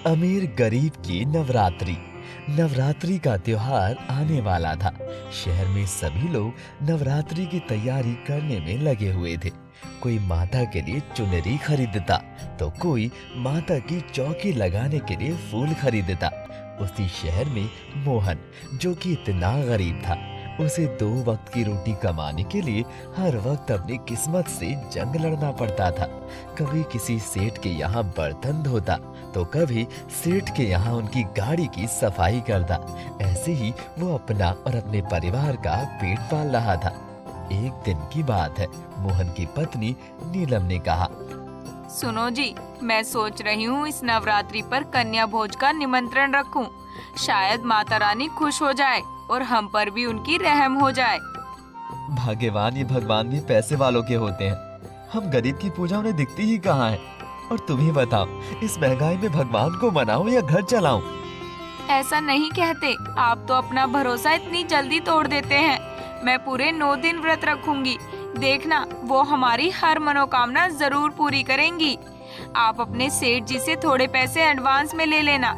अमीर गरीब की नवरात्रि। नवरात्रि का त्योहार आने वाला था। शहर में सभी लोग नवरात्रि की तैयारी करने में लगे हुए थे। कोई माता के लिए चुनरी खरीदता तो कोई माता की चौकी लगाने के लिए फूल खरीदता। उसी शहर में मोहन, जो कि इतना गरीब था, उसे 2 वक्त की रोटी कमाने के लिए हर वक्त अपनी किस्मत से जंग लड़ना पड़ता था। कभी किसी सेठ के यहाँ बर्तन धोता तो कभी सेठ के यहाँ उनकी गाड़ी की सफाई करता। ऐसे ही वो अपना और अपने परिवार का पेट पाल रहा था। एक दिन की बात है, मोहन की पत्नी नीलम ने कहा, सुनो जी, मैं सोच रही हूँ इस नवरात्रि पर कन्या भोज का निमंत्रण रखूं। शायद माता रानी खुश हो जाए और हम पर भी उनकी रहम हो जाए। भाग्यवान ये भगवान भी पैसे वालों के होते हैं। हम गरीब की पूजा उन्हें दिखती ही कहाँ है। और तुम ही बताओ, इस महंगाई में भगवान को मनाऊं या घर चलाऊं? ऐसा नहीं कहते, आप तो अपना भरोसा इतनी जल्दी तोड़ देते हैं। मैं पूरे 9 दिन व्रत रखूंगी। देखना, वो हमारी हर मनोकामना जरूर पूरी करेंगी। आप अपने सेठ जी से थोड़े पैसे एडवांस में ले लेना,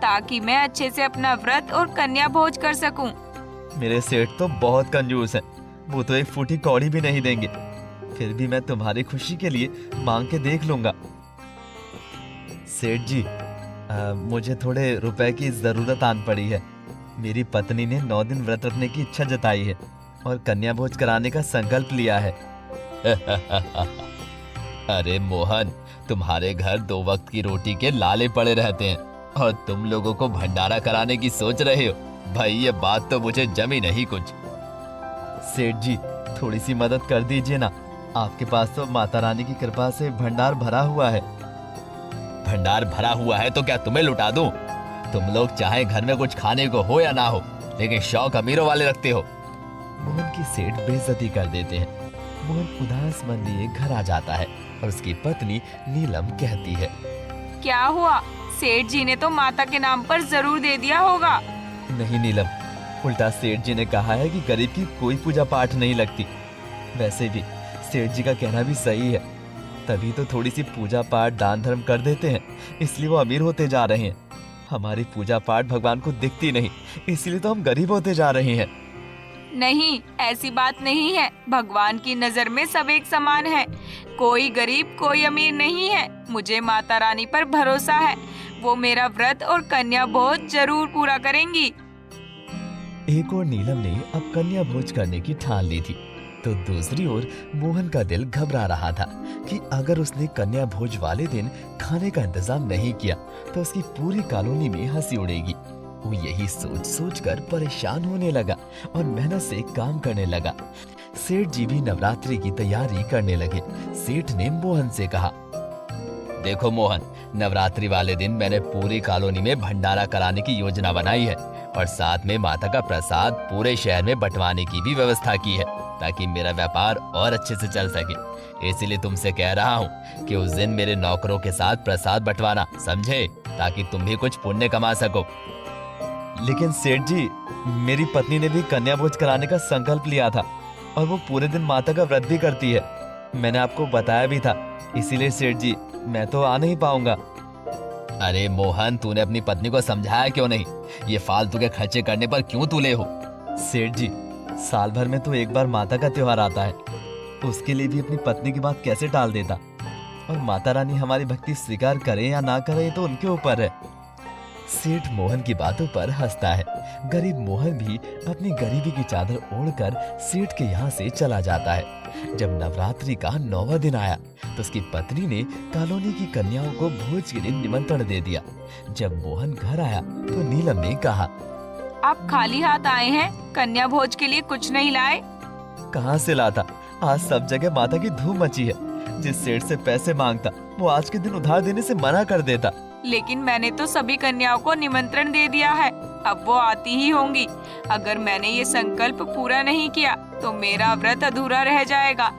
ताकि मैं अच्छे से अपना व्रत और कन्या भोज कर सकूं। मेरे सेठ तो बहुत कंजूस हैं। वो तो एक फूटी कौड़ी भी नहीं देंगे। फिर भी मैं तुम्हारी खुशी के लिए मांग के देख लूंगा। सेठ जी, मुझे थोड़े रुपए की जरूरत आन पड़ी है। मेरी पत्नी ने 9 दिन व्रत रखने की इच्छा जताई है और कन्या भोज कराने का संकल्प लिया है। अरे मोहन, तुम्हारे घर 2 वक्त की रोटी के लाले पड़े रहते हैं और तुम लोगों को भंडारा कराने की सोच रहे हो। भाई, ये बात तो मुझे जमी नहीं कुछ। सेठ जी, थोड़ी सी मदद कर दीजिए ना। आपके पास तो माता रानी की कृपा से भंडार भरा हुआ है। भंडार भरा हुआ है तो क्या तुम्हें लुटा दूं? तुम लोग चाहे घर में कुछ खाने को हो या ना हो, लेकिन शौक अमीरों वाले रखते हो। मोहन की सेठ बेइज्जती कर देते हैं। मोहन उदास मन लिए घर आ जाता है और उसकी पत्नी नीलम कहती है, क्या हुआ? सेठ जी ने तो माता के नाम पर जरूर दे दिया होगा। नहीं नीलम, उल्टा सेठ जी ने कहा है कि गरीब की कोई पूजा पाठ नहीं लगती। वैसे भी सेठ जी का कहना भी सही है। तभी तो थोड़ी सी पूजा पाठ दान धर्म कर देते हैं, इसलिए वो अमीर होते जा रहे हैं। हमारी पूजा पाठ भगवान को दिखती नहीं, इसलिए तो हम गरीब होते जा रहे हैं। नहीं, ऐसी बात नहीं है। भगवान की नजर में सब एक समान है। कोई गरीब कोई अमीर नहीं है। मुझे माता रानी पर भरोसा है। वो मेरा व्रत और कन्या भोज जरूर पूरा करेंगी। एक और नीलम ने अब कन्या भोज करने की ठान ली थी, तो दूसरी ओर मोहन का दिल घबरा रहा था कि अगर उसने कन्या भोज वाले दिन खाने का इंतजाम नहीं किया तो उसकी पूरी कॉलोनी में हंसी उड़ेगी। वो यही सोच सोच कर परेशान होने लगा और मेहनत से काम करने लगा। सेठ जी भी नवरात्रि की तैयारी करने लगे। सेठ ने मोहन से कहा, देखो मोहन, नवरात्रि वाले दिन मैंने पूरी कॉलोनी में भंडारा कराने की योजना बनाई है और साथ में माता का प्रसाद पूरे शहर में बंटवाने की भी व्यवस्था की है, ताकि मेरा व्यापार और अच्छे से चल सके। इसीलिए तुमसे कह रहा हूँ कि उस दिन मेरे नौकरों के साथ प्रसाद बंटवाना, समझे? ताकि तुम भी कुछ पुण्य कमा सको। लेकिन सेठ जी, मेरी पत्नी ने भी कन्या भोज कराने का संकल्प लिया था और वो पूरे दिन माता का व्रत भी करती है। मैंने आपको बताया भी था, इसीलिए सेठ जी मैं तो आ नहीं पाऊंगा। अरे मोहन, तूने अपनी पत्नी को समझाया क्यों नहीं? ये फालतू के खर्चे करने पर क्यों तुले हो? सेठ जी, साल भर में तो एक बार माता का त्योहार आता है, उसके लिए भी अपनी पत्नी की बात कैसे टाल देता? और माता रानी हमारी भक्ति स्वीकार करे या ना करे, तो उनके ऊपर है। सेठ मोहन की बातों पर हंसता है। गरीब मोहन भी अपनी गरीबी की चादर ओढ़कर सेठ के यहाँ से चला जाता है। जब नवरात्रि का 9वां दिन आया तो उसकी पत्नी ने कॉलोनी की कन्याओं को भोज के लिए निमंत्रण दे दिया। जब मोहन घर आया तो नीलम ने कहा, आप खाली हाथ आए हैं, कन्या भोज के लिए कुछ नहीं लाए? कहाँ से लाता? आज सब जगह माता की धूम मची है। जिस सेठ से पैसे मांगता वो आज के दिन उधार देने से मना कर देता। लेकिन मैंने तो सभी कन्याओं को निमंत्रण दे दिया है, अब वो आती ही होंगी। अगर मैंने ये संकल्प पूरा नहीं किया तो मेरा व्रत अधूरा रह जाएगा।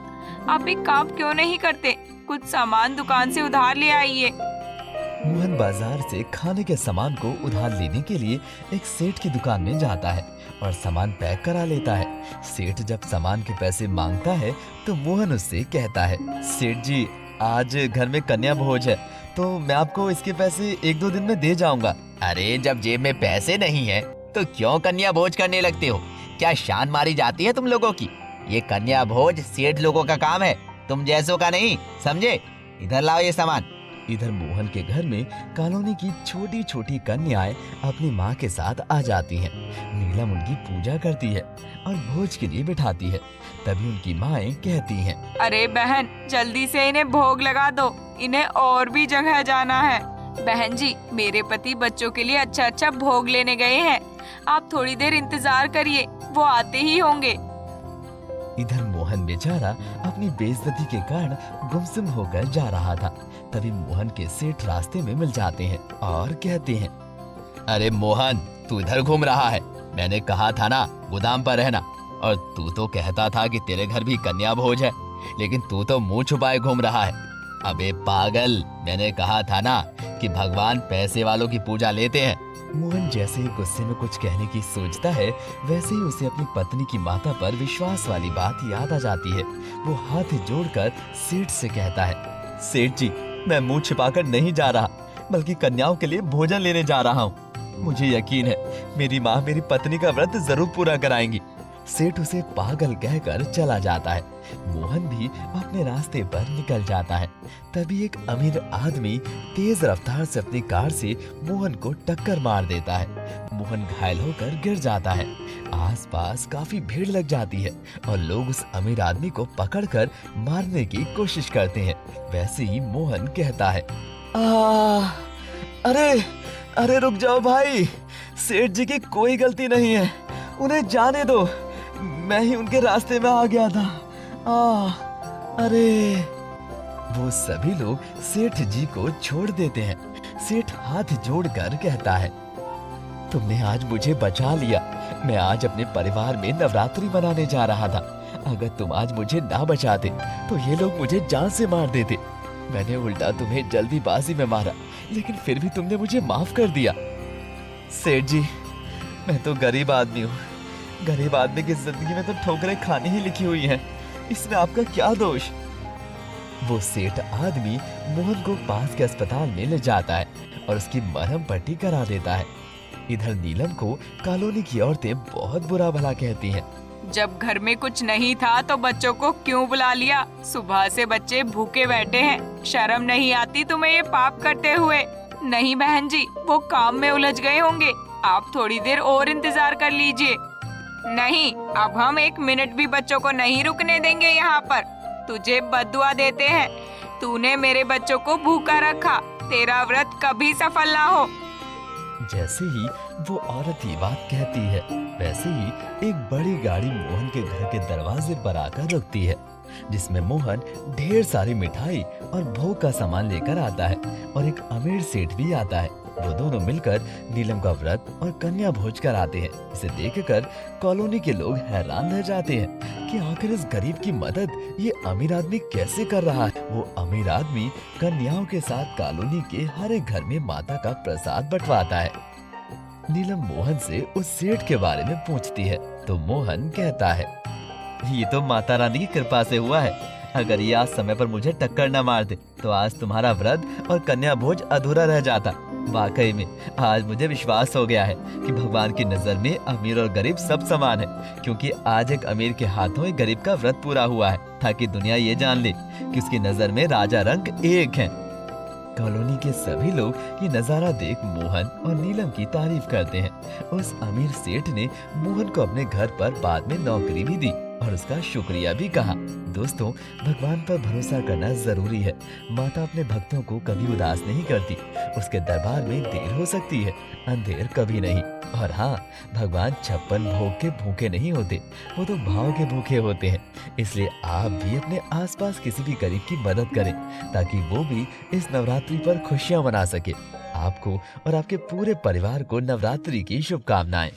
आप एक काम क्यों नहीं करते, कुछ सामान दुकान से उधार ले आइए। मोहन बाजार से खाने के सामान को उधार लेने के लिए एक सेठ की दुकान में जाता है और सामान पैक करा लेता है। सेठ जब सामान के पैसे मांगता है तो मोहन उससे कहता है, सेठ जी, आज घर में कन्या भोज है तो मैं आपको इसके पैसे 1-2 दिन में दे जाऊंगा। अरे जब जेब में पैसे नहीं है तो क्यों कन्या भोज करने लगते हो? क्या शान मारी जाती है तुम लोगों की? ये कन्या भोज सेठ लोगों का काम है, तुम जैसों का नहीं, समझे? इधर लाओ ये सामान। इधर मोहन के घर में कॉलोनी की छोटी छोटी कन्याएं अपनी माँ के साथ आ जाती हैं। नीलम उनकी पूजा करती है और भोज के लिए बिठाती है। तभी उनकी माएं कहती हैं, अरे बहन, जल्दी से इन्हें भोग लगा दो, इन्हें और भी जगह जाना है। बहन जी, मेरे पति बच्चों के लिए अच्छा अच्छा भोग लेने गए हैं, आप थोड़ी देर इंतजार करिए, वो आते ही होंगे। इधर मोहन बेचारा अपनी बेइज्जती के कारण गुमसुम होकर जा रहा था। तभी मोहन के सेठ रास्ते में मिल जाते हैं और कहते हैं, अरे मोहन, तू इधर घूम रहा है? मैंने कहा था ना गोदाम पर रहना, और तू तो कहता था कि तेरे घर भी कन्या भोज है, लेकिन तू तो मुंह छुपाए घूम रहा है। अबे पागल, मैंने कहा था ना कि भगवान पैसे वालों की पूजा लेते हैं। मोहन जैसे ही गुस्से में कुछ कहने की सोचता है, वैसे ही उसे अपनी पत्नी की माता पर विश्वास वाली बात याद आ जाती है। वो हाथ जोड़कर सेठ से कहता है, सेठ जी, मैं मुंह छिपाकर नहीं जा रहा, बल्कि कन्याओं के लिए भोजन लेने जा रहा हूँ। मुझे यकीन है मेरी माँ मेरी पत्नी का व्रत जरूर पूरा कराएंगी। सेठ उसे पागल कहकर चला जाता है। मोहन भी अपने रास्ते पर निकल जाता है। तभी एक अमीर आदमी तेज रफ्तार से अपनी कार से मोहन को टक्कर मार देता है। मोहन घायल होकर गिर जाता है। आसपास काफी भीड़ लग जाती है और लोग उस अमीर आदमी को पकड़कर मारने की कोशिश करते हैं। वैसे ही मोहन कहता है, अरे अरे रुक जाओ भाई, सेठ जी की कोई गलती नहीं है, उन्हें जाने दो, मैं ही उनके रास्ते में आ गया था। अरे। वो सभी लोग सेठ जी को छोड़ देते हैं। सेठ हाथ जोड़कर कहता है, तुमने आज मुझे बचा लिया। मैं आज अपने परिवार में नवरात्रि मनाने जा रहा था। अगर तुम आज मुझे ना बचाते तो ये लोग मुझे जान से मार देते। मैंने उल्टा तुम्हें जल्दीबाजी में मारा, लेकिन फिर भी तुमने मुझे माफ कर दिया। सेठ जी, मैं तो गरीब आदमी हूँ। गरीब आदमी की जिंदगी में तो ठोकरें खानी ही लिखी हुई हैं। इसमें आपका क्या दोष? वो सेठ आदमी मोहन को पास के अस्पताल में ले जाता है और उसकी मरहम पट्टी करा देता है। इधर नीलम को कॉलोनी की औरतें बहुत बुरा भला कहती हैं। जब घर में कुछ नहीं था तो बच्चों को क्यों बुला लिया? सुबह से बच्चे भूखे बैठे हैं, शर्म नहीं आती तुम्हें ये पाप करते हुए? नहीं बहन जी, वो काम में उलझ गए होंगे, आप थोड़ी देर और इंतजार कर लीजिए। नहीं, अब हम 1 मिनट भी बच्चों को नहीं रुकने देंगे यहाँ पर। तुझे बद्दुआ देते हैं, तूने मेरे बच्चों को भूखा रखा, तेरा व्रत कभी सफल ना हो। जैसे ही वो औरत ये बात कहती है, वैसे ही एक बड़ी गाड़ी मोहन के घर के दरवाजे पर आकर रुकती है, जिसमें मोहन ढेर सारी मिठाई और भोग का सामान लेकर आता है और एक अमीर सेठ भी आता है। वो दोनों मिलकर नीलम का व्रत और कन्या भोज कराते हैं। इसे देखकर कॉलोनी के लोग हैरान रह जाते हैं कि आखिर इस गरीब की मदद ये अमीर आदमी कैसे कर रहा है। वो अमीर आदमी कन्याओं के साथ कॉलोनी के हर एक घर में माता का प्रसाद बंटवाता है। नीलम मोहन से उस सेठ के बारे में पूछती है तो मोहन कहता है, ये तो माता रानी की कृपा से हुआ है। अगर ये आज समय पर मुझे टक्कर न मार दे तो आज तुम्हारा व्रत और कन्या भोज अधूरा रह जाता। वाकई में आज मुझे विश्वास हो गया है कि भगवान की नजर में अमीर और गरीब सब समान है, क्योंकि आज एक अमीर के हाथों एक गरीब का व्रत पूरा हुआ है, ताकि दुनिया ये जान ले कि उसकी नजर में राजा रंग एक है। कॉलोनी के सभी लोग ये नजारा देख मोहन और नीलम की तारीफ करते हैं। उस अमीर सेठ ने मोहन को अपने घर पर बाद में नौकरी भी दी और उसका शुक्रिया भी कहा। दोस्तों, भगवान पर भरोसा करना जरूरी है। माता अपने भक्तों को कभी उदास नहीं करती। उसके दरबार में देर हो सकती है, अंधेर कभी नहीं। और हाँ, भगवान 56 भोग के भूखे नहीं होते, वो तो भाव के भूखे होते हैं। इसलिए आप भी अपने आसपास किसी भी गरीब की मदद करें, ताकि वो भी इस नवरात्रि पर खुशियां मना सके। आपको और आपके पूरे परिवार को नवरात्रि की शुभकामनाएं।